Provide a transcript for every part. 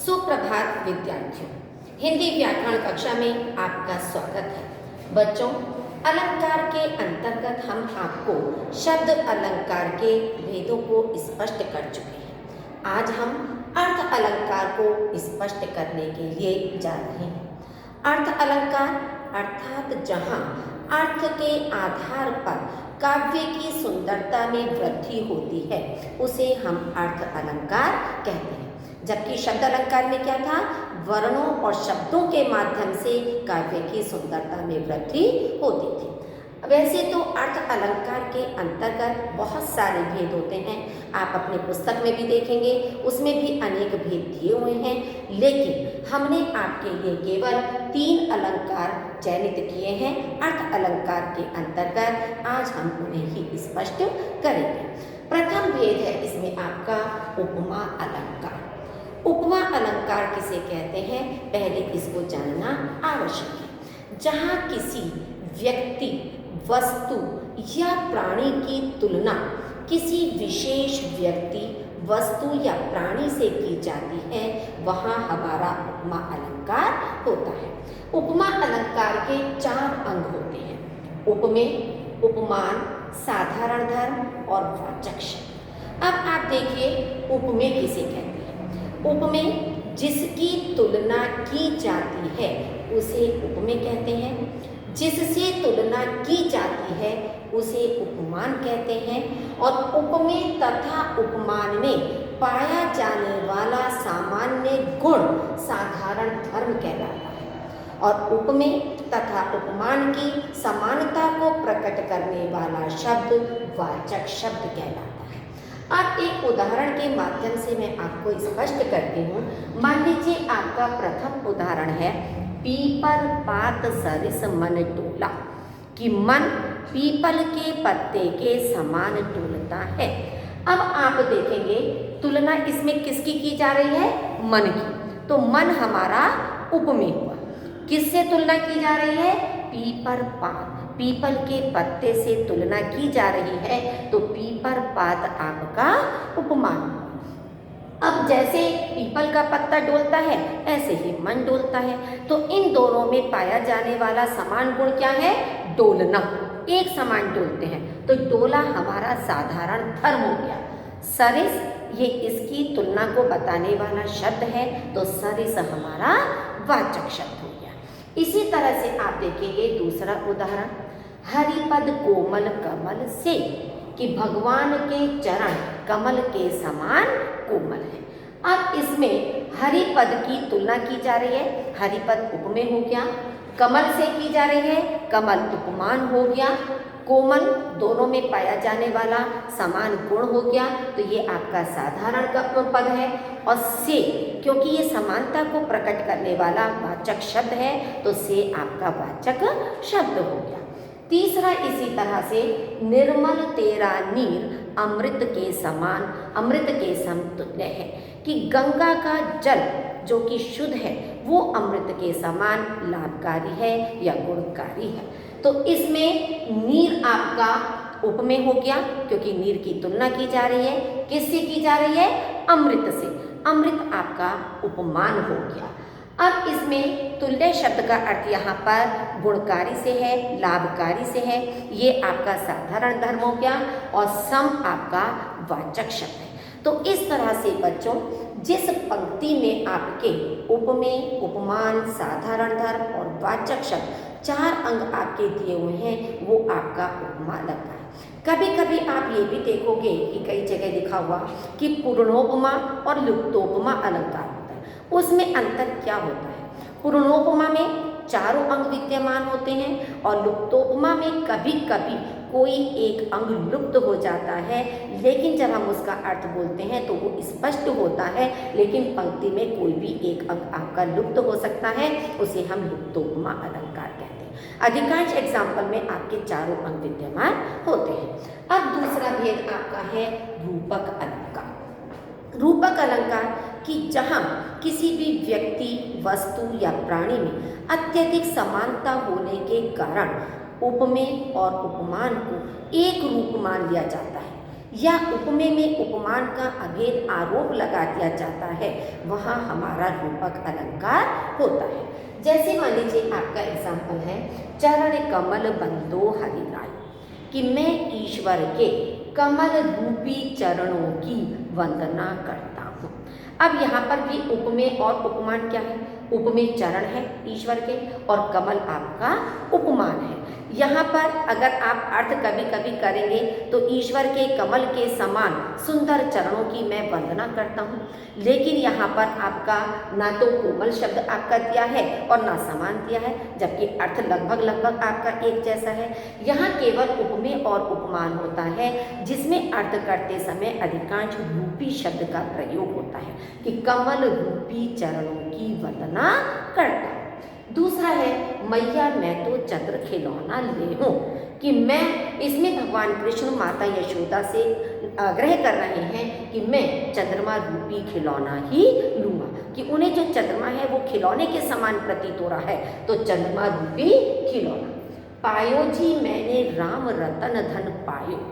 सुप्रभात विद्यार्थियों, हिंदी व्याकरण कक्षा में आपका स्वागत है। बच्चों, अलंकार के अंतर्गत हम आपको शब्द अलंकार के भेदों को स्पष्ट कर चुके हैं। आज हम अर्थ अलंकार को स्पष्ट करने के लिए जा रहे हैं। अर्थ अलंकार अर्थात जहाँ अर्थ के आधार पर काव्य की सुंदरता में वृद्धि होती है, उसे हम अर्थ अलंकार कहते हैं। जबकि शब्द अलंकार में क्या था? वर्णों और शब्दों के माध्यम से काव्य की सुंदरता में वृद्धि होती थी। वैसे तो अर्थ अलंकार के अंतर्गत बहुत सारे भेद होते हैं, आप अपनी पुस्तक में भी देखेंगे, उसमें भी अनेक भेद दिए हुए हैं, लेकिन हमने आपके लिए केवल 3 अलंकार चयनित किए हैं अर्थ अलंकार के अंतर्गत। आज हम उन्हें ही स्पष्ट करेंगे। प्रथम भेद है इसमें आपका उपमा अलंकार। उपमा अलंकार किसे कहते हैं, पहले इसको जानना आवश्यक है। जहाँ किसी व्यक्ति, वस्तु या प्राणी की तुलना किसी विशेष व्यक्ति, वस्तु या प्राणी से की जाती है, वहाँ हमारा उपमा अलंकार होता है। उपमा अलंकार के 4 अंग होते हैं: उपमेय, उपमान, साधारण धर्म और वाचक शब्द। अब आप देखिए, उपमेय किसे कहते हैं? उपमेय जिसकी तुलना की जाती है उसे उपमेय कहते हैं। जिससे तुलना की जाती है उसे उपमान कहते हैं। और उपमेय तथा उपमान में पाया जाने वाला सामान्य गुण साधारण धर्म कहलाता है। और उपमेय तथा उपमान की समानता को प्रकट करने वाला शब्द वाचक शब्द कहलाता है। अब एक उदाहरण के माध्यम से मैं आपको स्पष्ट करती हूँ। मान लीजिए आपका प्रथम उदाहरण है, पीपल पात सरिस मन डोला, कि मन पीपल के पत्ते के समान डोलता है। अब आप देखेंगे तुलना इसमें किसकी की जा रही है? मन की। तो मन हमारा उपमेय हुआ। किससे तुलना की जा रही है? पीपल पात, पीपल के पत्ते से तुलना की जा रही है, तो पीपल पात आपका उपमान। अब जैसे पीपल का पत्ता डोलता है, ऐसे ही मन डोलता है। तो इन दोनों में पाया जाने वाला समान गुण क्या है? डोलना, एक समान डोलते हैं। तो डोला हमारा साधारण धर्म हो गया। सरिस ये इसकी तुलना को बताने वाला शब्द है, तो सरिस हमारा वाचक शब्द हो गया। इसी तरह से आप देखेंगे दूसरा उदाहरण, हरिपद कोमल कमल से, कि भगवान के चरण कमल के समान कोमल है। अब इसमें हरिपद की तुलना की जा रही है, हरिपद उपमेय हो गया। कमल से की जा रही है, कमल उपमान हो गया। कोमल दोनों में पाया जाने वाला समान गुण हो गया, तो ये आपका साधारण का पद है। और से, क्योंकि ये समानता को प्रकट करने वाला वाचक शब्द है, तो से आपका वाचक शब्द हो गया। तीसरा इसी तरह से, निर्मल तेरा नीर अमृत के समान, अमृत के समतुल्य है, कि गंगा का जल जो कि शुद्ध है वो अमृत के समान लाभकारी है या गुणकारी है। तो इसमें नीर आपका उपमेय हो गया, क्योंकि नीर की तुलना की जा रही है। किससे की जा रही है? अमृत से। अमृत आपका उपमान हो गया। अब इसमें तुल्य शब्द का अर्थ यहाँ पर गुणकारी से है, लाभकारी से है। ये आपका साधारण धर्म हो गया और सम आपका वाचक शब्द है। तो इस तरह से बच्चों, जिस पंक्ति में आपके उपमेय, उपमान, साधारण धर्म और वाचक शब्द 4 अंग आपके दिए हुए हैं, वो आपका उपमा अलंकार है। कभी कभी आप ये भी देखोगे कि कई जगह लिखा हुआ कि पूर्णोपमा और लुप्तोपमा अलंकार होता है। उसमें अंतर क्या होता है? पूर्णोपमा में 4 अंग विद्यमान होते हैं और लुप्तोपमा में कभी कभी कोई एक अंग लुप्त हो जाता है, लेकिन जब हम उसका अर्थ बोलते हैं तो वो स्पष्ट होता है, लेकिन पंक्ति में कोई भी एक अंग आपका लुप्त हो सकता है, उसे हम लुप्तोपमा अलंकार कहते हैं। अधिकांश एग्जाम्पल में आपके 4 अंग विद्यमान होते हैं। अब दूसरा भेद आपका है रूपक अलंकार। रूपक अलंकार कि जहाँ किसी भी व्यक्ति, वस्तु या प्राणी में अत्यधिक समानता होने के कारण उपमेय और उपमान को एक रूप मान लिया जाता है। या उपमेय में उपमान का अभेद आरोप लगा दिया जाता है, वहाँ हमारा रूपक अलंकार होता है। जैसे मान लीजिए आपका एग्जाम्पल है, चरण कमल बंदो हरिराय, कि मैं ईश्वर के कमल रूपी चरणों की वंदना करता हूँ। अब यहाँ पर भी उपमेय और उपमान क्या है? उपमेय चरण है ईश्वर के और कमल आपका उपमान है। यहाँ पर अगर आप अर्थ कभी कभी करेंगे तो ईश्वर के कमल के समान सुंदर चरणों की मैं वंदना करता हूँ, लेकिन यहाँ पर आपका ना तो कोमल शब्द आपका दिया है और ना समान दिया है, जबकि अर्थ लगभग लगभग आपका एक जैसा है। यहाँ केवल उपमेय और उपमान होता है, जिसमें अर्थ करते समय अधिकांश रूपी शब्द का प्रयोग होता है कि कमल रूपी चरणों की वंदना करता हूँ। दूसरा है मैया मैं तो चंद्र खिलौना ले हूँ, कि मैं इसमें भगवान कृष्ण माता यशोदा से आग्रह कर रहे हैं कि मैं चंद्रमा रूपी खिलौना ही लूँगा, कि उन्हें जो चंद्रमा है वो खिलौने के समान प्रतीत हो रहा है, तो चंद्रमा रूपी खिलौना। पायो जी मैंने राम रतन धन पायो,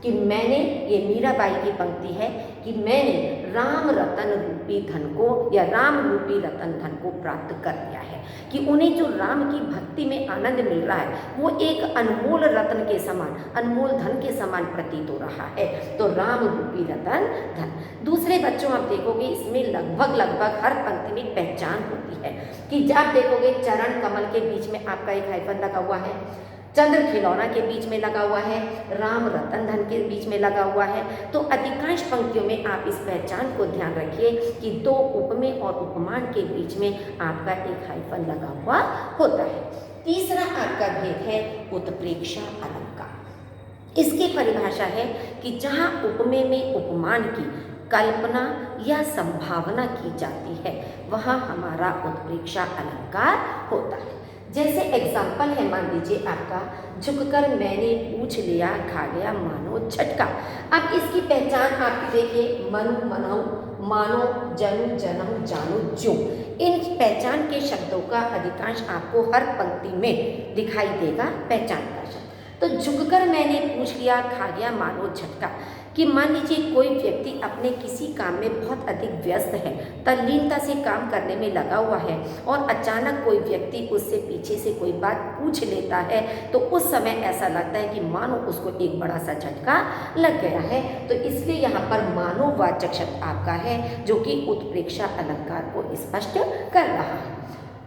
कि मैंने, ये मीराबाई की पंक्ति है, कि मैंने राम रतन रूपी धन को या राम रूपी रतन धन को प्राप्त कर लिया है, कि उन्हें जो राम की भक्ति में आनंद मिल रहा है वो एक अनमोल रत्न के समान, अनमोल धन के समान प्रतीत हो रहा है, तो राम रूपी रतन धन। दूसरे बच्चों आप देखोगे इसमें लगभग लगभग हर पंक्ति में पहचान होती है, कि जब देखोगे चरण कमल के बीच में आपका एक हाइफन लगा हुआ है, चंद्र खिलौना के बीच में लगा हुआ है, राम रतन धन के बीच में लगा हुआ है, तो अधिकांश पंक्तियों में आप इस पहचान को ध्यान रखिए कि दो उपमेय और उपमान के बीच में आपका एक हाइफन लगा हुआ होता है। तीसरा आपका भेद है उत्प्रेक्षा अलंकार। इसकी परिभाषा है कि जहाँ उपमेय में उपमान की कल्पना या संभावना की जाती है, वहाँ हमारा उत्प्रेक्षा अलंकार होता है। जैसे एग्जाम्पल है, मान लीजिए आपका झुककर मैंने पूछ लिया खा गया मानो झटका। अब इसकी पहचान आपकी देखिए, मनु मनहु, मानो, जनु जनहु, जानो जो, इन पहचान के शब्दों का अधिकांश आपको हर पंक्ति में दिखाई देगा पहचान का शब्द। तो झुककर मैंने पूछ लिया खा गया मानो झटका, कि मान लीजिए कोई व्यक्ति अपने किसी काम में बहुत अधिक व्यस्त है, तल्लीनता से काम करने में लगा हुआ है, और अचानक कोई व्यक्ति उससे पीछे से कोई बात पूछ लेता है, तो उस समय ऐसा लगता है कि मानो उसको एक बड़ा सा झटका लग गया है। तो इसलिए यहाँ पर मानोवाचक शब्द आपका है, जो कि उत्प्रेक्षा अलंकार को स्पष्ट कर रहा है।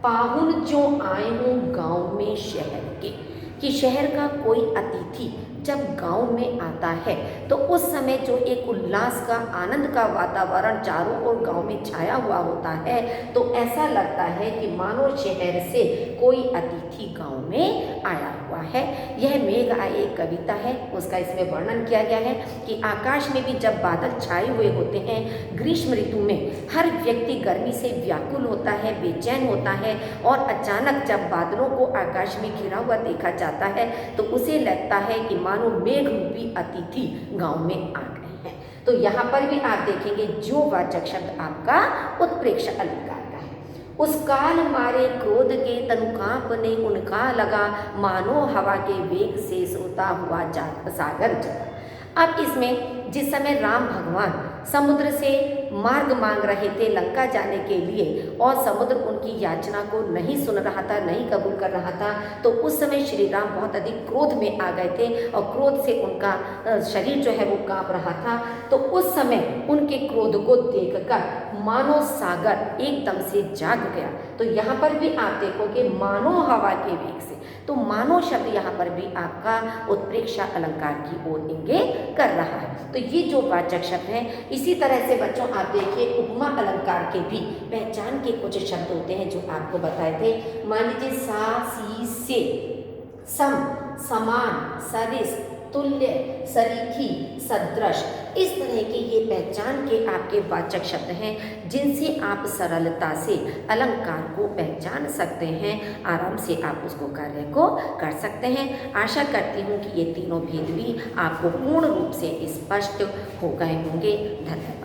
पाहुन जो आए हों गाँव में शहर के, कि शहर का कोई अतिथि जब गांव में आता है तो उस समय जो एक उल्लास का, आनंद का वातावरण चारों ओर गांव में छाया हुआ होता है, तो ऐसा लगता है कि मानो शहर से कोई अतिथि गांव में आया हुआ है। यह मेघ आए एक कविता है, उसका इसमें वर्णन किया गया है कि आकाश में भी जब बादल छाए हुए होते हैं ग्रीष्म ऋतु में, हर व्यक्ति गर्मी से व्याकुल होता है, बेचैन होता है, और अचानक जब बादलों को आकाश में घिरा हुआ देखा जाता है तो उसे लगता है कि मानो मेघ रूपी अतिथि गांव में आ गए हैं। तो यहाँ पर भी आप देखेंगे जो वाचक शब्द आपका उत्प्रेक्षा अलंकार का है। उस काल मारे क्रोध के तनु कांपने उनका लगा, मानो हवा के वेग से सोता हुआ सागर जगा। अब इसमें जिस समय राम भगवान समुद्र से मार्ग मांग रहे थे लंका जाने के लिए, और समुद्र उनकी याचना को नहीं सुन रहा था, नहीं कबूल कर रहा था, तो उस समय श्री राम बहुत अधिक क्रोध में आ गए थे और क्रोध से उनका शरीर जो है वो कांप रहा था। तो उस समय उनके क्रोध को देखकर मानो सागर एकदम से जाग गया। तो यहाँ पर भी आप देखोगे मानो हवा के वेग से, तो मानो शब्द यहाँ पर भी आपका उत्प्रेक्षा अलंकार की ओर इंगित कर रहा है। तो ये जो वाचक शब्द हैं, इसी तरह से बच्चों आप देखिए उपमा अलंकार के भी पहचान के कुछ शब्द होते हैं जो आपको बताए थे। मान लीजिए सा, सी, से, सम, समान, सरिस, तुल्य, सरीखी, सदृश, इस तरह के ये पहचान के आपके वाचक शब्द हैं जिनसे आप सरलता से अलंकार को पहचान सकते हैं, आराम से आप उसको कार्य को कर सकते हैं। आशा करती हूँ कि ये तीनों भेद भी आपको पूर्ण रूप से स्पष्ट हो गए होंगे। धन्यवाद।